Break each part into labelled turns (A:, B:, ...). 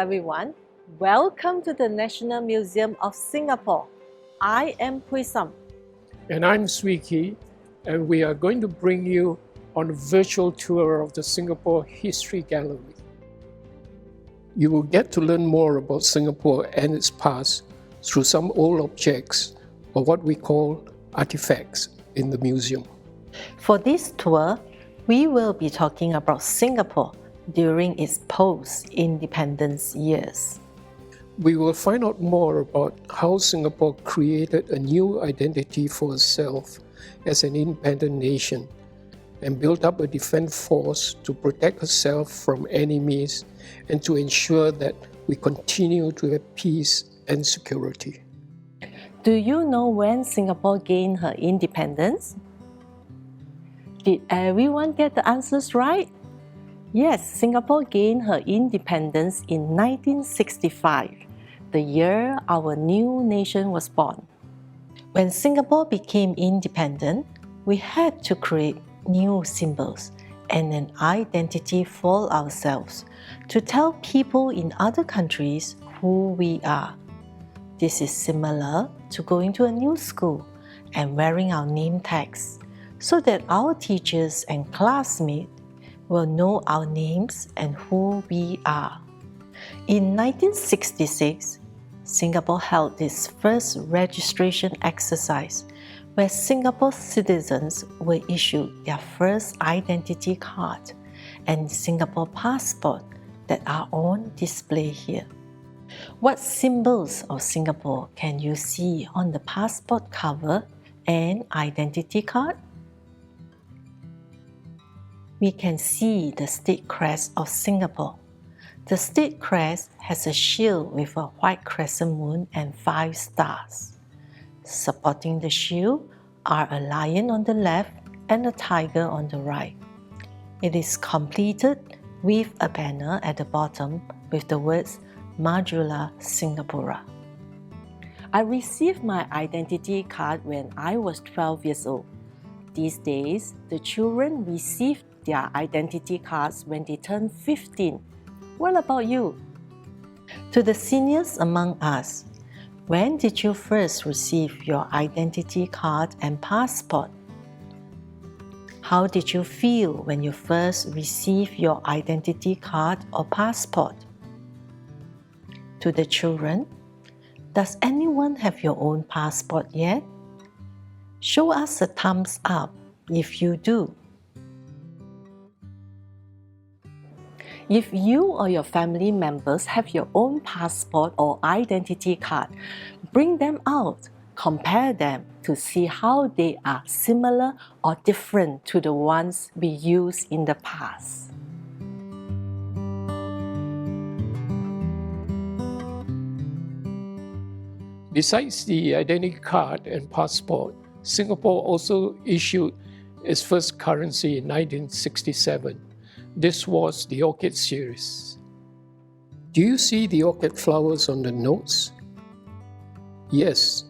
A: everyone. Welcome to the National Museum of Singapore. I am Pui Sam.
B: And I'm Swee, and we are going to bring you on a virtual tour of the Singapore History Gallery. You will get to learn more about Singapore and its past through some old objects, or what we call artifacts, in the museum.
A: For this tour, we will be talking about Singapore during its post-independence years.
B: We will find out more about how Singapore created a new identity for itself as an independent nation and built up a defense force to protect itself from enemies and to ensure that we continue to have peace and security.
A: Do you know when Singapore gained her independence? Did everyone get the answers right? Yes, Singapore gained her independence in 1965, the year our new nation was born. When Singapore became independent, we had to create new symbols and an identity for ourselves to tell people in other countries who we are. This is similar to going to a new school and wearing our name tags so that our teachers and classmates will know our names and who we are. In 1966, Singapore held its first registration exercise where Singapore citizens were issued their first identity card and Singapore passport that are on display here. What symbols of Singapore can you see on the passport cover and identity card? We can see the state crest of Singapore. The state crest has a shield with a white crescent moon and 5 stars. Supporting the shield are a lion on the left and a tiger on the right. It is completed with a banner at the bottom with the words Majula Singapura. I received my identity card when I was 12 years old. These days, the children receive their identity cards when they turn 15. What about you? To the seniors among us, when did you first receive your identity card and passport? How did you feel when you first received your identity card or passport? To the children, does anyone have your own passport yet? Show us a thumbs up if you do. If you or your family members have your own passport or identity card, bring them out, compare them to see how they are similar or different to the ones we used in the past.
B: Besides the identity card and passport, Singapore also issued its first currency in 1967. This was the Orchid Series. Do you see the orchid flowers on the notes? Yes,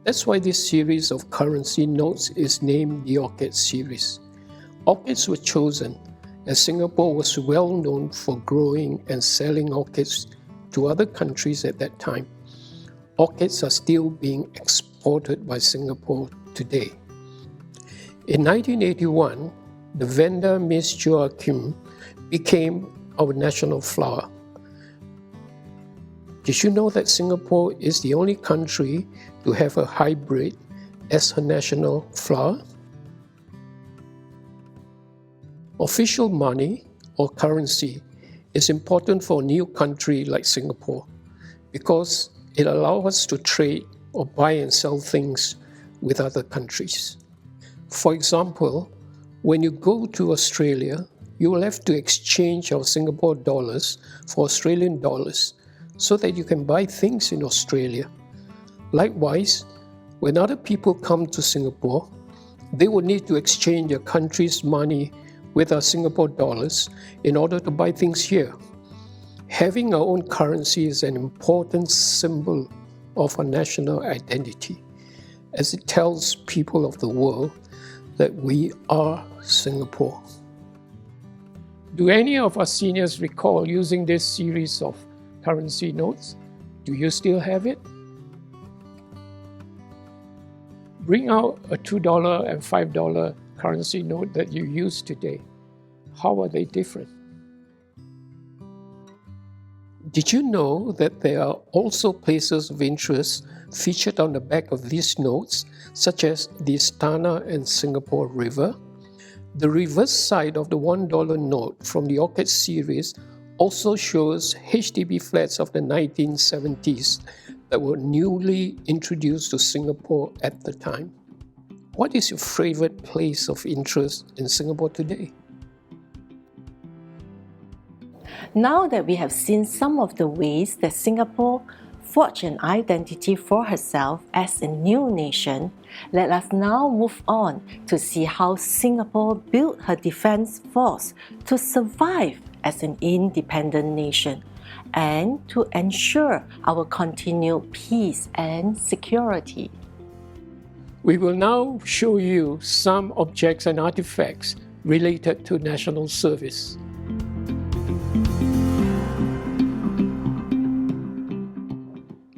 B: that's why this series of currency notes is named the Orchid Series. Orchids were chosen as Singapore was well known for growing and selling orchids to other countries at that time. Orchids are still being exported by Singapore today. In 1981, the Vanda Miss Joaquim became our national flower. Did you know that Singapore is the only country to have a hybrid as her national flower? Official money or currency is important for a new country like Singapore because it allows us to trade or buy and sell things with other countries. For example, when you go to Australia, you will have to exchange our Singapore dollars for Australian dollars so that you can buy things in Australia. Likewise, when other people come to Singapore, they will need to exchange their country's money with our Singapore dollars in order to buy things here. Having our own currency is an important symbol of our national identity, as it tells people of the world that we are Singapore. Do any of our seniors recall using this series of currency notes. Do you still have it? Bring out a $2 and $5 currency note that you use today. How are they different? Did you know that there are also places of interest featured on the back of these notes, such as the Istana and Singapore River? The reverse side of the $1 note from the Orchid Series also shows HDB flats of the 1970s that were newly introduced to Singapore at the time. What is your favorite place of interest in Singapore today?
A: Now that we have seen some of the ways that Singapore forged an identity for herself as a new nation, let us now move on to see how Singapore built her defense force to survive as an independent nation and to ensure our continued peace and security.
B: We will now show you some objects and artifacts related to national service.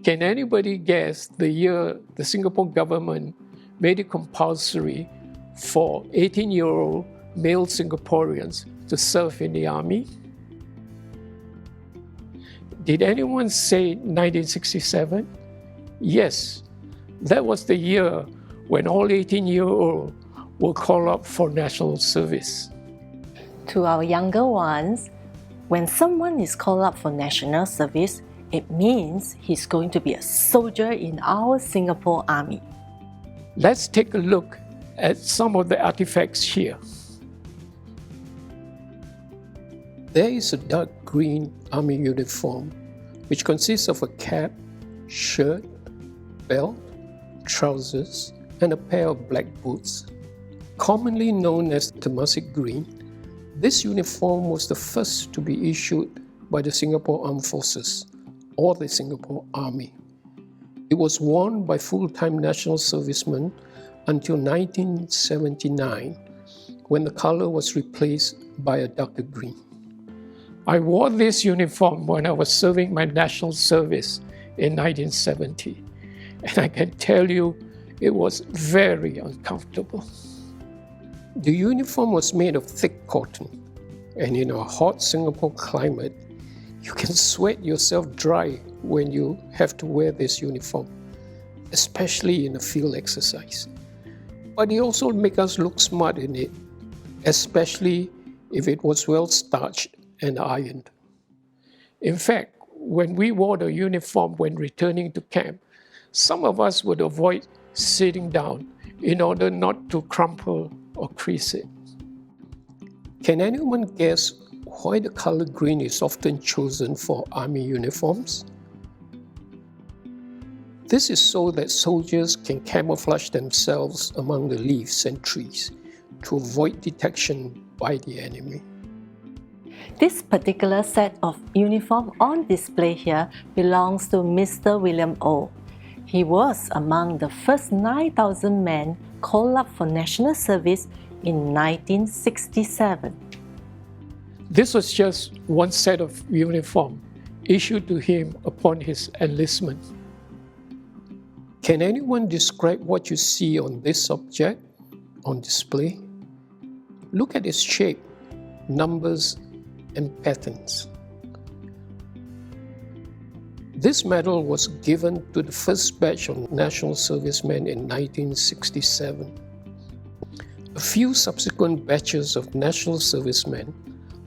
B: Can anybody guess the year the Singapore government made it compulsory for 18-year-old male Singaporeans to serve in the army? Did anyone say 1967? Yes, that was the year when all 18-year-olds were called up for national service.
A: To our younger ones, when someone is called up for national service, it means he's going to be a soldier in our Singapore Army.
B: Let's take a look at some of the artifacts here. There is a dark green army uniform, which consists of a cap, shirt, belt, trousers, and a pair of black boots. Commonly known as Temasek Green, this uniform was the first to be issued by the Singapore Armed Forces, or the Singapore Army. It was worn by full-time national servicemen until 1979, when the color was replaced by a darker green. I wore this uniform when I was serving my national service in 1970, and I can tell you it was very uncomfortable. The uniform was made of thick cotton, and in a hot Singapore climate, you can sweat yourself dry when you have to wear this uniform, especially in a field exercise. But it also makes us look smart in it, especially if it was well starched and ironed. In fact, when we wore the uniform when returning to camp, some of us would avoid sitting down in order not to crumple or crease it. Can anyone guess why the color green is often chosen for army uniforms? This is so that soldiers can camouflage themselves among the leaves and trees to avoid detection by the enemy.
A: This particular set of uniform on display here belongs to Mr. William O. He was among the first 9,000 men called up for national service in 1967.
B: This was just one set of uniform issued to him upon his enlistment. Can anyone describe what you see on this object on display? Look at its shape, numbers, and patterns. This medal was given to the first batch of national servicemen in 1967. A few subsequent batches of national servicemen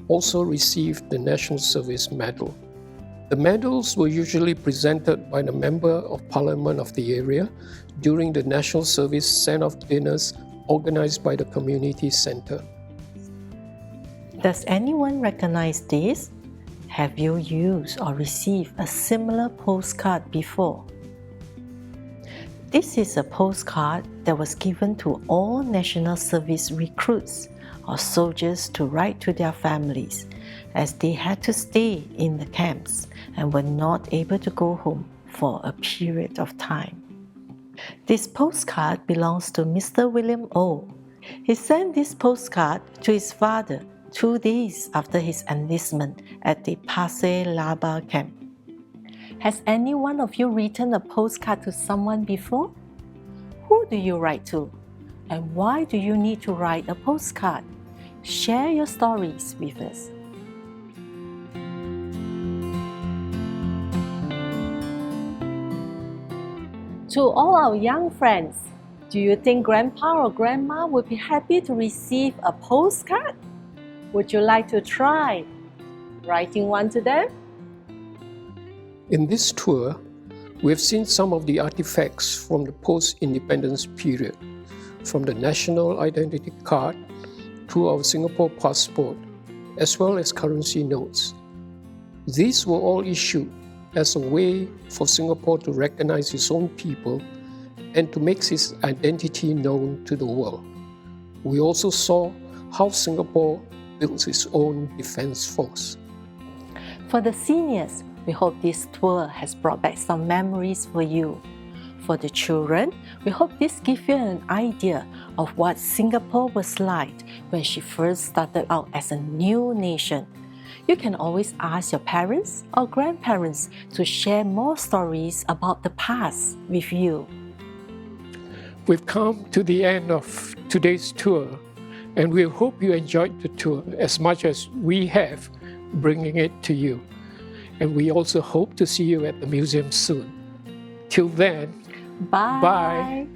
B: also received the National Service Medal. The medals were usually presented by the Member of Parliament of the area during the National Service send-off dinners organized by the Community Centre.
A: Does anyone recognize this? Have you used or received a similar postcard before? This is a postcard that was given to all National Service recruits or soldiers to write to their families, as they had to stay in the camps and were not able to go home for a period of time. This postcard belongs to Mr. William O. He sent this postcard to his father 2 days after his enlistment at the Pasir Laba camp. Has any one of you written a postcard to someone before? Who do you write to? And why do you need to write a postcard? Share your stories with us. To all our young friends, do you think grandpa or grandma would be happy to receive a postcard? Would you like to try writing one to them?
B: In this tour, we have seen some of the artifacts from the post-independence period, from the national identity card to our Singapore passport, as well as currency notes. These were all issued as a way for Singapore to recognize its own people and to make its identity known to the world. We also saw how Singapore builds its own defense force.
A: For the seniors, we hope this tour has brought back some memories for you. For the children, we hope this gives you an idea of what Singapore was like when she first started out as a new nation. You can always ask your parents or grandparents to share more stories about the past with you.
B: We've come to the end of today's tour, and we hope you enjoyed the tour as much as we have bringing it to you. And we also hope to see you at the museum soon. Till then,
A: Bye.
B: bye.